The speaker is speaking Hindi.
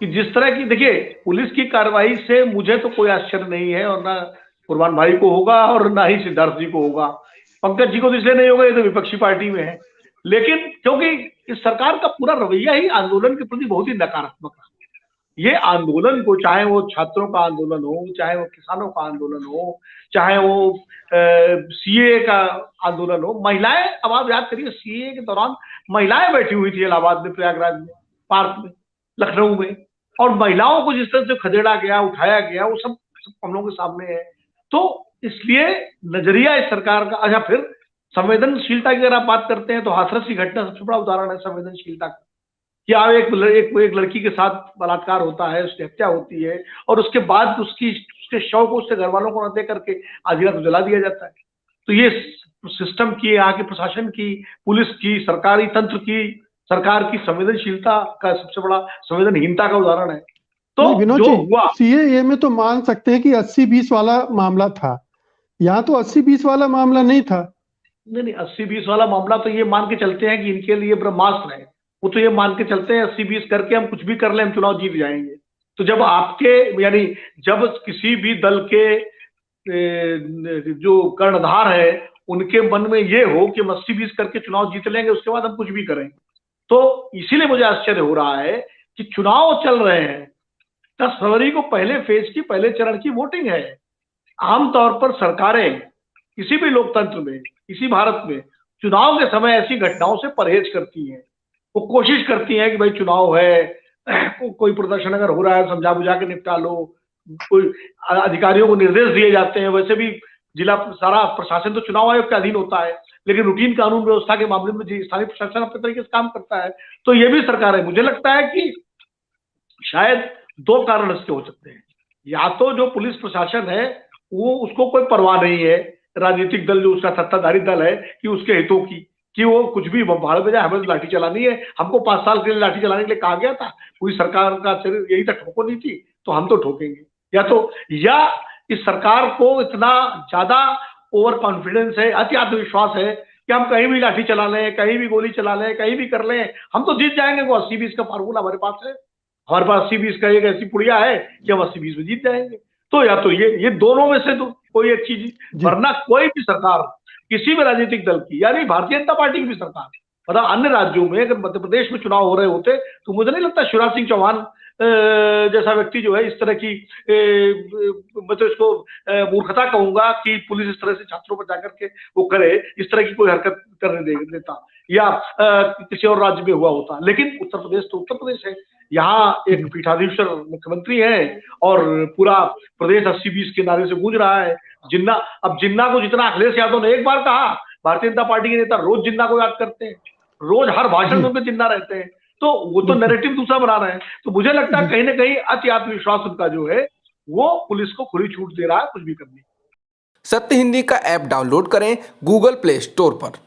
कि जिस तरह की, देखिए, पुलिस की कार्रवाई से मुझे तो कोई आश्चर्य नहीं है, और ना कुर्बान भाई को होगा और ना ही सिद्धार्थ जी को होगा। पंकज जी को तो इसलिए नहीं होगा, ये तो विपक्षी पार्टी में है। लेकिन क्योंकि इस सरकार का पूरा रवैया ही आंदोलन के प्रति बहुत ही नकारात्मक है। ये आंदोलन को, चाहे वो छात्रों का आंदोलन हो, चाहे वो किसानों का आंदोलन हो, चाहे वो सीए का आंदोलन हो, महिलाएं, अब आप याद करिए सीए के दौरान महिलाएं बैठी हुई थी इलाहाबाद में, प्रयागराज में, पार्क में, लखनऊ में, और महिलाओं को जिस तरह से खदेड़ा गया, उठाया गया, वो सब हम लोगों के सामने है। तो इसलिए नजरिया इस सरकार का। अच्छा, फिर संवेदनशीलता की अगर आप बात करते हैं तो हाथरस की घटना सबसे बड़ा उदाहरण है संवेदनशीलता का। कि आप एक लड़की के साथ बलात्कार होता है, उसकी हत्या होती है, और उसके बाद उसके शव को उसके घर वालों को न दे करके आधी रात जला दिया जाता है। तो ये सिस्टम की, यहाँ के प्रशासन की, पुलिस की, सरकारी तंत्र की, सरकार की संवेदनशीलता का सबसे बड़ा, संवेदनहीनता का उदाहरण है। तो नहीं विनोद जो जी, हुआ, सीएए में तो मान सकते हैं कि 80-20 वाला मामला था, यहाँ तो 80-20 वाला मामला नहीं था। नहीं नहीं, 80-20 वाला मामला तो ये मान के चलते हैं कि इनके लिए ब्रह्मास्त्र है। वो तो ये मान के चलते हैं 80-20 करके हम कुछ भी कर लें, हम चुनाव जीत जाएंगे। तो जब आपके, यानी जब किसी भी दल के जो कर्णधार है उनके मन में ये हो कि हम 80-20 करके चुनाव जीत लेंगे, उसके बाद हम कुछ भी करें, तो इसीलिए मुझे आश्चर्य हो रहा है कि चुनाव चल रहे हैं, 10 फरवरी को पहले फेज की, पहले चरण की वोटिंग है। आमतौर पर सरकारें किसी भी लोकतंत्र में, किसी भारत में, चुनाव के समय ऐसी घटनाओं से परहेज करती हैं। वो कोशिश करती हैं कि भाई चुनाव है, कोई प्रदर्शन अगर हो रहा है समझा बुझा के निपटा लो, कोई अधिकारियों को निर्देश दिए जाते हैं। वैसे भी जिला सारा प्रशासन तो चुनाव आयोग के अधीन होता है, लेकिन रूटीन कानून व्यवस्था के मामले में स्थानीय प्रशासन अपने तरीके से काम करता है। तो ये भी सरकार है। मुझे लगता है कि शायद दो कारण इसके हो सकते हैं। या तो जो पुलिस प्रशासन है वो, उसको कोई परवाह नहीं है, राजनीतिक दल जो उसका सत्ताधारी दल है, कि उसके हितों की, कि वो कुछ भी भाड़ में जाए, हमें तो लाठी चलानी है, हमको 5 साल के लिए लाठी चलाने के लिए कहा गया था, पूरी सरकार का शरीर यही तक ठोको नहीं थी, तो हम तो ठोकेंगे। या इस सरकार को इतना ज्यादा ओवर कॉन्फिडेंस है, अति आत्मविश्वास है कि हम कहीं भी लाठी चला लें, कहीं भी गोली चला लें, कहीं भी कर लें, हम तो जीत जाएंगे। वो 80-20 का फार्मूला हमारे पास है, हमारे पास 80-20 का एक ऐसी पुड़िया है कि हम 80-20 में जीत जाएंगे। तो या तो ये दोनों में से तो कोई एक चीज, वरना कोई भी सरकार किसी भी राजनीतिक दल की, यानी भारतीय जनता पार्टी की भी सरकार, मतलब अन्य राज्यों में अगर मध्य प्रदेश में चुनाव हो रहे होते तो मुझे नहीं लगता शिवराज सिंह चौहान जैसा व्यक्ति जो है इस तरह की, मैं तो इसको मूर्खता कहूंगा कि पुलिस इस तरह से छात्रों पर जाकर के वो करे, इस तरह की कोई हरकत करने देता, या किसी और राज्य में हुआ होता। लेकिन उत्तर प्रदेश तो उत्तर प्रदेश है, यहाँ एक पीठाधीश्वर मुख्यमंत्री है और पूरा प्रदेश 80-20 के नारे से गूंज रहा है। अब जिन्ना को जितना अखिलेश यादव ने एक बार कहा, भारतीय जनता पार्टी के नेता रोज जिन्ना को याद करते हैं, रोज हर भाषण में उनके जिन्ना रहते हैं, तो वो तो नैरेटिव दूसरा बना रहे हैं। तो मुझे लगता है कहीं ना कहीं अति आत्मविश्वास उनका जो है वो पुलिस को खुली छूट दे रहा है कुछ भी करने। सत्य हिंदी का ऐप डाउनलोड करें गूगल प्ले स्टोर पर।